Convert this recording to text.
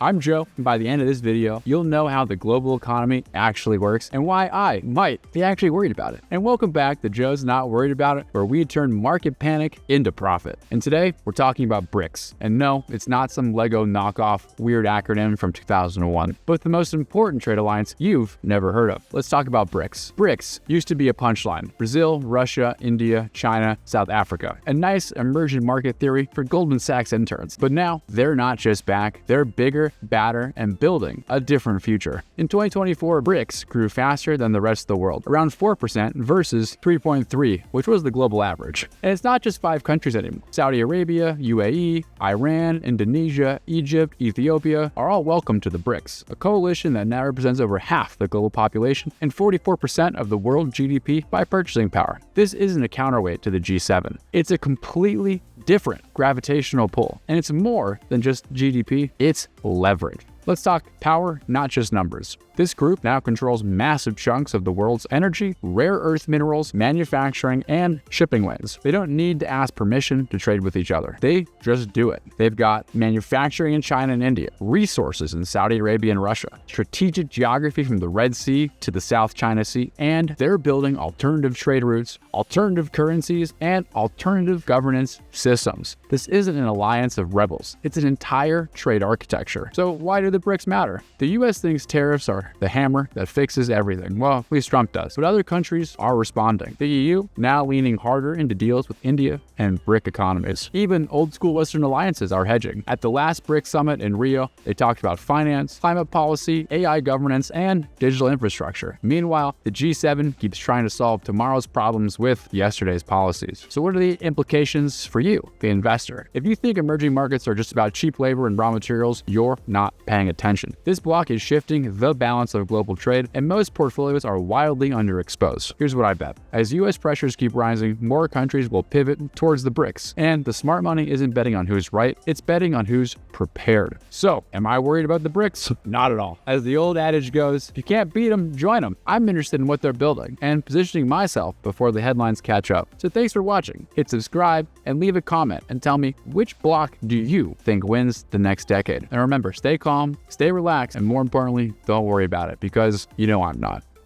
I'm Joe, and by the end of this video, you'll know how the global economy actually works and why I might be actually worried about it. And welcome back to Joe's Not Worried About It, where we turn market panic into profit. And today, we're talking about BRICS. And no, it's not some Lego knockoff weird acronym from 2001, but the most important trade alliance you've never heard of. Let's talk about BRICS. BRICS used to be a punchline: Brazil, Russia, India, China, South Africa. A nice emergent market theory for Goldman Sachs interns. But now, they're not just back, they're bigger, badder, and building a different future. In 2024, BRICS grew faster than the rest of the world, around 4% versus 3.3%, which was the global average. And it's not just 5 countries anymore. Saudi Arabia, UAE, Iran, Indonesia, Egypt, Ethiopia are all welcome to the BRICS, a coalition that now represents over half the global population and 44% of the world GDP by purchasing power. This isn't a counterweight to the G7. It's a completely different gravitational pull, and it's more than just GDP, it's leverage. Let's talk power, not just numbers. This group now controls massive chunks of the world's energy, rare earth minerals, manufacturing, and shipping lanes. They don't need to ask permission to trade with each other. They just do it. They've got manufacturing in China and India, resources in Saudi Arabia and Russia, strategic geography from the Red Sea to the South China Sea, and they're building alternative trade routes, alternative currencies, and alternative governance systems. This isn't an alliance of rebels. It's an entire trade architecture. So why do the BRICS matter? The US thinks tariffs are the hammer that fixes everything. Well, at least Trump does. But other countries are responding. The EU now leaning harder into deals with India and BRIC economies. Even old school Western alliances are hedging. At the last BRIC summit in Rio, they talked about finance, climate policy, AI governance, and digital infrastructure. Meanwhile, the G7 keeps trying to solve tomorrow's problems with yesterday's policies. So what are the implications for you, the investor? If you think emerging markets are just about cheap labor and raw materials, you're not paying attention. This block is shifting the balance of global trade, and most portfolios are wildly underexposed. Here's what I bet. As US pressures keep rising, more countries will pivot towards the BRICS. And the smart money isn't betting on who's right, it's betting on who's prepared. So, am I worried about the BRICS? Not at all. As the old adage goes, if you can't beat them, join them. I'm interested in what they're building and positioning myself before the headlines catch up. So thanks for watching. Hit subscribe and leave a comment and tell me, which block do you think wins the next decade? And remember, stay calm, stay relaxed, and more importantly, don't worry about it, because you know I'm not.